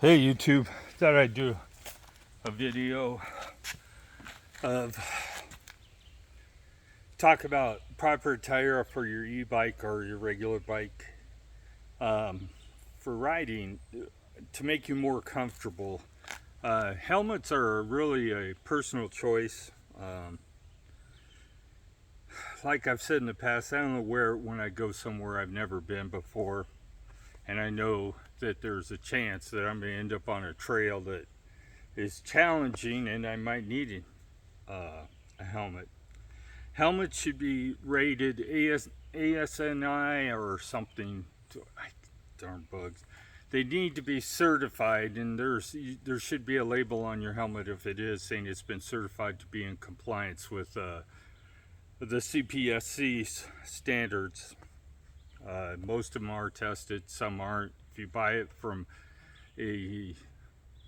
Hey YouTube, thought I'd do a video of talk about proper attire for your e-bike or your regular bike um, for riding to make you more comfortable. Helmets are really a personal choice. Like I've said in the past, I only wear it when I go somewhere I've never been before, and I know that there's a chance that I'm going to end up on a trail that is challenging and I might need a helmet. Helmets should be rated ASNI or something. Darn bugs. They need to be certified, and there should be a label on your helmet if it is saying it's been certified to be in compliance with the CPSC standards. Most of them are tested, some aren't. If you buy it from a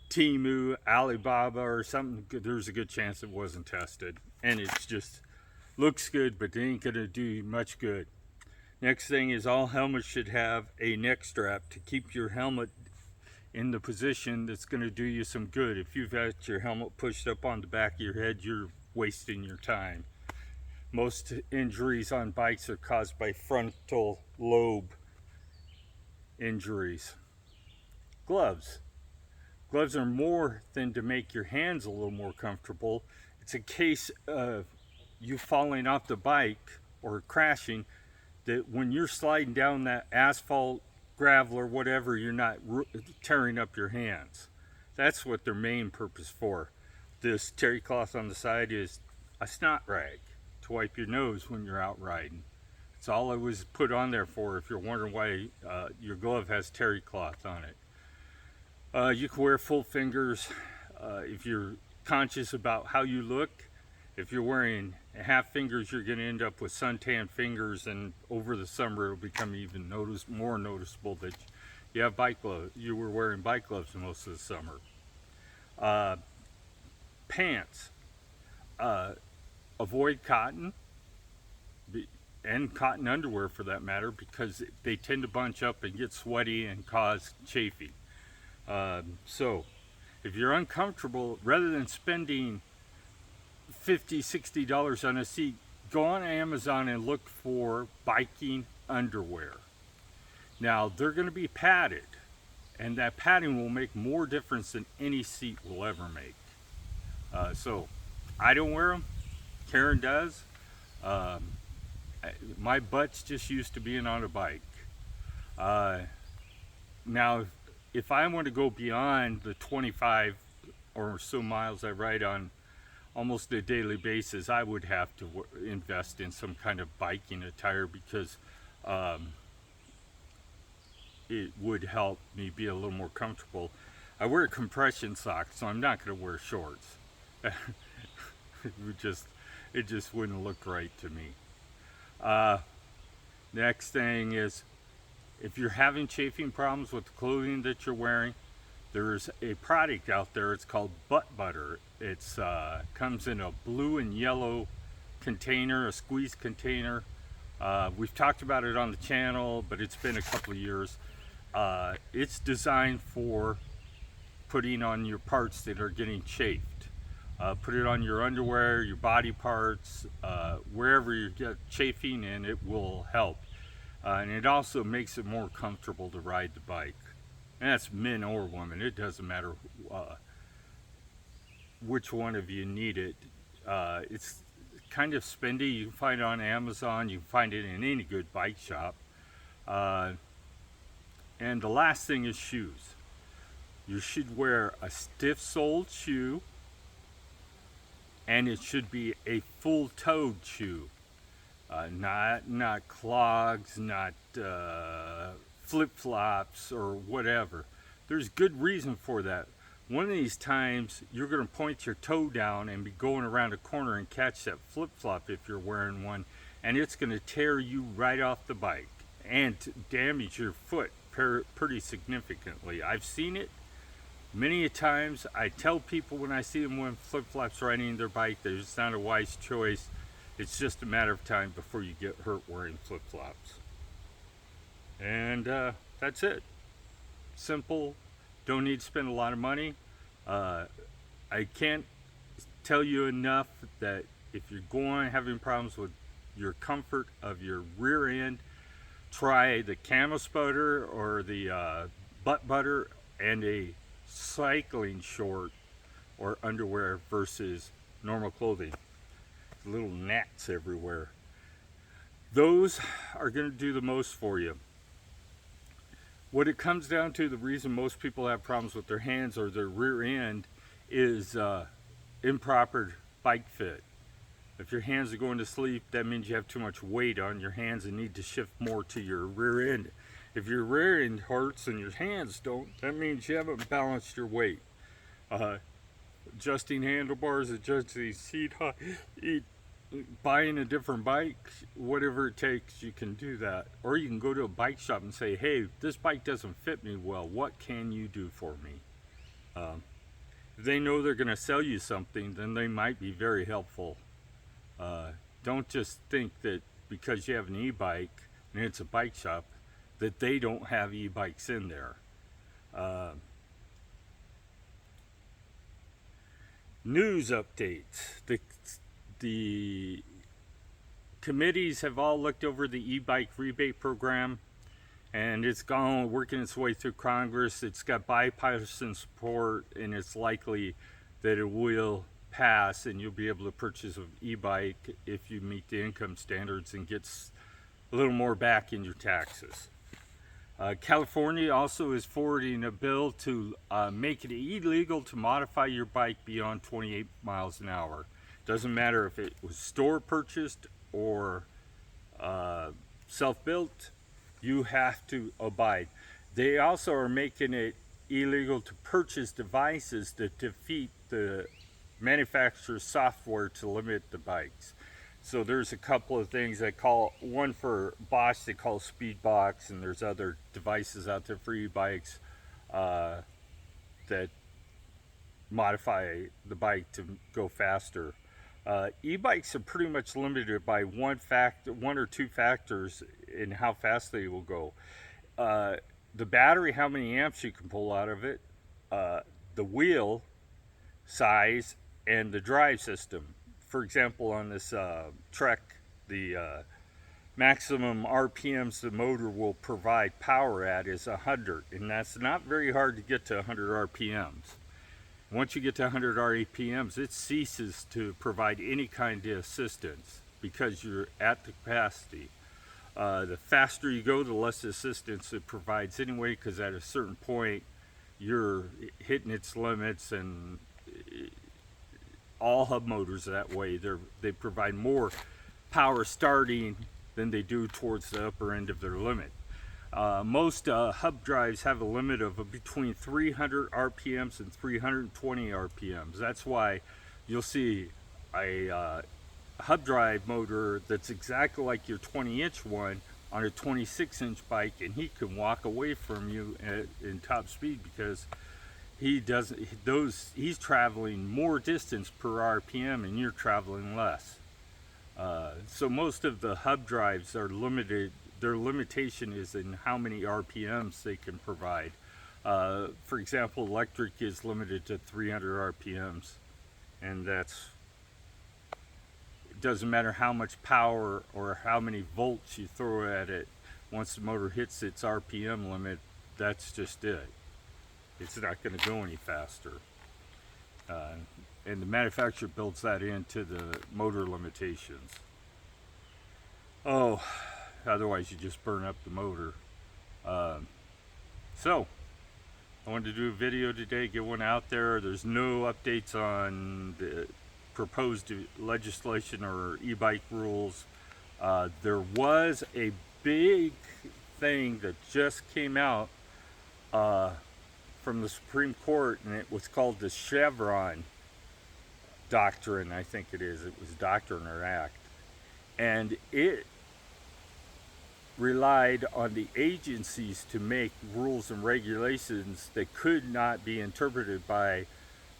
Temu, Alibaba, or something, there's a good chance it wasn't tested, and it's just looks good, but it ain't gonna do much good. Next thing is all helmets should have a neck strap to keep your helmet in the position that's gonna do you some good. If you've got your helmet pushed up on the back of your head, you're wasting your time. Most injuries on bikes are caused by frontal lobe injuries. Gloves. Gloves are more than to make your hands a little more comfortable. It's a case of you falling off the bike or crashing, that when you're sliding down that asphalt, gravel, or whatever, you're not tearing up your hands. That's what their main purpose for. This terry cloth on the side is a snot rag to wipe your nose when you're out riding. It's all it was put on there for, if you're wondering why your glove has terry cloth on it. You can wear full fingers if you're conscious about how you look. If you're wearing half fingers, you're going to end up with suntan fingers, and over the summer it'll become even more noticeable that you have bike gloves. You were wearing bike gloves most of the summer. Pants. Avoid cotton and cotton underwear for that matter, because they tend to bunch up and get sweaty and cause chafing. So if you're uncomfortable, rather than spending $50-$60 on a seat, go on Amazon and look for biking underwear. Now they're going to be padded, and that padding will make more difference than any seat will ever make. So I don't wear them. Karen does. My butt's just used to being on a bike. Now if I want to go beyond the 25 or so miles I ride on almost a daily basis, I would have to invest in some kind of biking attire, because it would help me be a little more comfortable. I wear compression socks, so I'm not going to wear shorts. It just wouldn't look right to me. Next thing is, if you're having chafing problems with the clothing that you're wearing, there's a product out there. It's called Butt Butter. It's comes in a blue and yellow container, a squeeze container. We've talked about it on the channel, but it's been a couple of years. It's designed for putting on your parts that are getting chafed. Put it on your underwear, your body parts, wherever you get chafing, and it will help. And it also makes it more comfortable to ride the bike. And that's men or women. It doesn't matter which one of you need it. It's kind of spendy. You can find it on Amazon. You can find it in any good bike shop. And the last thing is shoes. You should wear a stiff-soled shoe, and it should be a full-toed shoe. Not clogs, not flip-flops or whatever. There's good reason for that. One of these times you're going to point your toe down and be going around a corner and catch that flip-flop if you're wearing one, and it's going to tear you right off the bike and damage your foot pretty significantly. I've seen it many a times. I tell people when I see them wearing flip-flops riding their bike that it's not a wise choice. It's just a matter of time before you get hurt wearing flip-flops. And that's it. Simple, don't need to spend a lot of money. I can't tell you enough that if you're having problems with your comfort of your rear end, try the camo sputter or the butt butter and a cycling short or underwear versus normal clothing. Little gnats everywhere. Those are going to do the most for you. What it comes down to, the reason most people have problems with their hands or their rear end is improper bike fit. If your hands are going to sleep, that means you have too much weight on your hands and need to shift more to your rear end. If your rear end hurts and your hands don't, that means you haven't balanced your weight. Adjusting handlebars, adjusting seat height, buying a different bike, whatever it takes, you can do that. Or you can go to a bike shop and say, hey, this bike doesn't fit me well. What can you do for me? If they know they're going to sell you something, then they might be very helpful. Don't just think that because you have an e-bike and it's a bike shop that they don't have e-bikes in there. News updates. The committees have all looked over the e-bike rebate program, and it's gone working its way through Congress. It's got bipartisan support, and it's likely that it will pass and you'll be able to purchase an e-bike if you meet the income standards and gets a little more back in your taxes. California also is forwarding a bill to make it illegal to modify your bike beyond 28 miles an hour. Doesn't matter if it was store purchased or self-built, you have to abide. They also are making it illegal to purchase devices that defeat the manufacturer's software to limit the bikes. So there's a couple of things they call, one for Bosch they call Speedbox, and there's other devices out there for e-bikes that modify the bike to go faster. E-bikes are pretty much limited by one or two factors in how fast they will go. The battery, how many amps you can pull out of it, the wheel size, and the drive system. For example, on this Trek, the maximum RPMs the motor will provide power at is 100, and that's not very hard to get to 100 RPMs. Once you get to 100 RPMs, it ceases to provide any kind of assistance because you're at the capacity. The faster you go, the less assistance it provides anyway, because at a certain point you're hitting its limits, and all hub motors that way. They provide more power starting than they do towards the upper end of their limit. Most hub drives have a limit of between 300 RPMs and 320 RPMs. That's why you'll see a hub drive motor that's exactly like your 20-inch one on a 26-inch bike, and he can walk away from you in top speed because he's traveling more distance per RPM and you're traveling less. So most of the hub drives are limited. Their limitation is in how many RPMs they can provide. For example, electric is limited to 300 RPMs, and it doesn't matter how much power or how many volts you throw at it. Once the motor hits its RPM limit, that's just it. It's not going to go any faster. And the manufacturer builds that into the motor limitations. Oh, otherwise you just burn up the motor. So, I wanted to do a video today, get one out there. There's no updates on the proposed legislation or e-bike rules. There was a big thing that just came out from the Supreme Court, and it was called the Chevron Doctrine, I think it is. It was Doctrine or Act. And it relied on the agencies to make rules and regulations that could not be interpreted by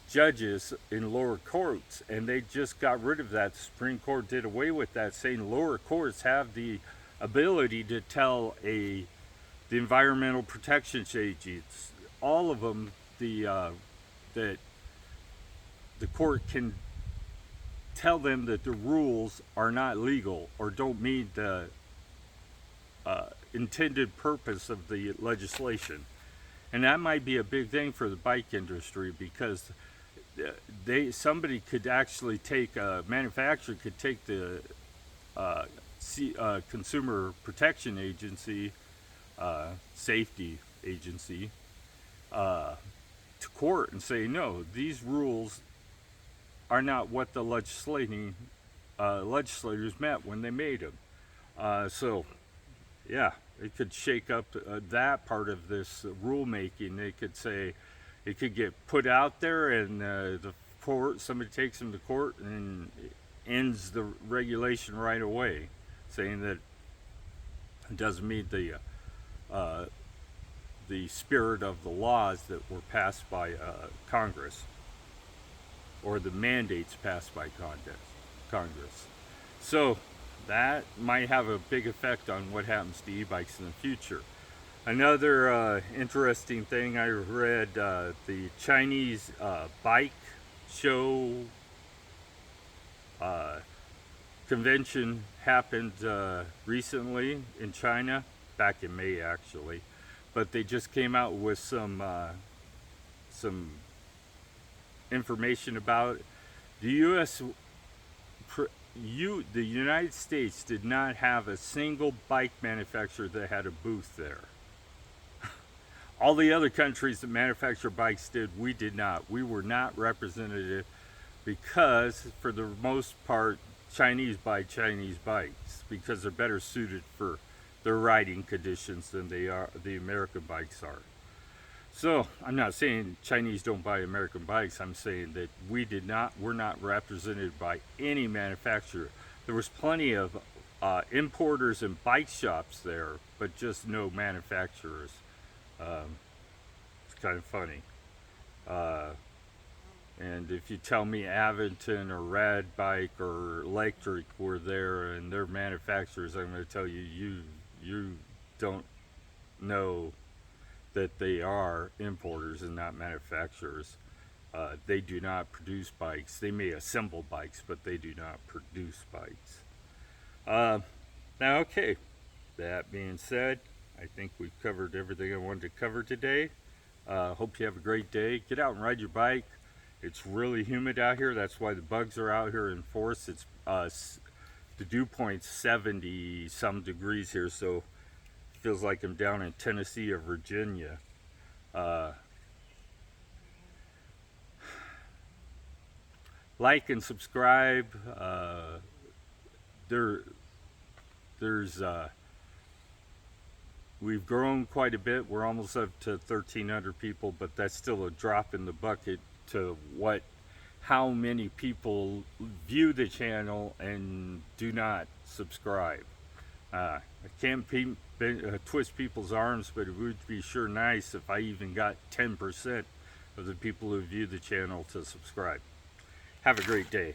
judges in lower courts, and they just got rid of that. The Supreme Court did away with that, saying lower courts have the ability to tell the Environmental Protection Agency, all of them that the court can tell them that the rules are not legal or don't meet the intended purpose of the legislation. And that might be a big thing for the bike industry, because somebody could actually take a manufacturer could take the Consumer Protection Agency, safety agency, to court and say, no, these rules are not what the legislators meant when they made them. So, yeah, it could shake up that part of this rulemaking. They could say, it could get put out there, and somebody takes them to court and ends the regulation right away, saying that it doesn't meet the spirit of the laws that were passed by Congress, or the mandates passed by Congress. So that might have a big effect on what happens to e-bikes in the future. Another interesting thing I read, the Chinese bike show convention happened recently in China, back in May actually, but they just came out with some information about it. The United States did not have a single bike manufacturer that had a booth there. All the other countries that manufacture bikes did, we did not. We were not represented because, for the most part, Chinese buy Chinese bikes because they're better suited for their riding conditions than the American bikes are. So I'm not saying Chinese don't buy American bikes. I'm saying that we're not represented by any manufacturer. There was plenty of importers and bike shops there, but just no manufacturers. It's kind of funny. And if you tell me Aventon or Rad Bike or Electric were there and they're manufacturers, I'm going to tell you, you don't know that they are importers and not manufacturers. They do not produce bikes. They may assemble bikes, but they do not produce bikes. Now, okay, that being said, I think we've covered everything I wanted to cover today. Hope you have a great day. Get out and ride your bike. It's really humid out here. That's why the bugs are out here in force. It's the dew point's 70 some degrees here, so it feels like I'm down in Tennessee or Virginia. Like and subscribe. We've grown quite a bit. We're almost up to 1,300 people, but that's still a drop in the bucket to how many people view the channel and do not subscribe. I can't twist people's arms, but it would be sure nice if I even got 10% of the people who view the channel to subscribe. Have a great day.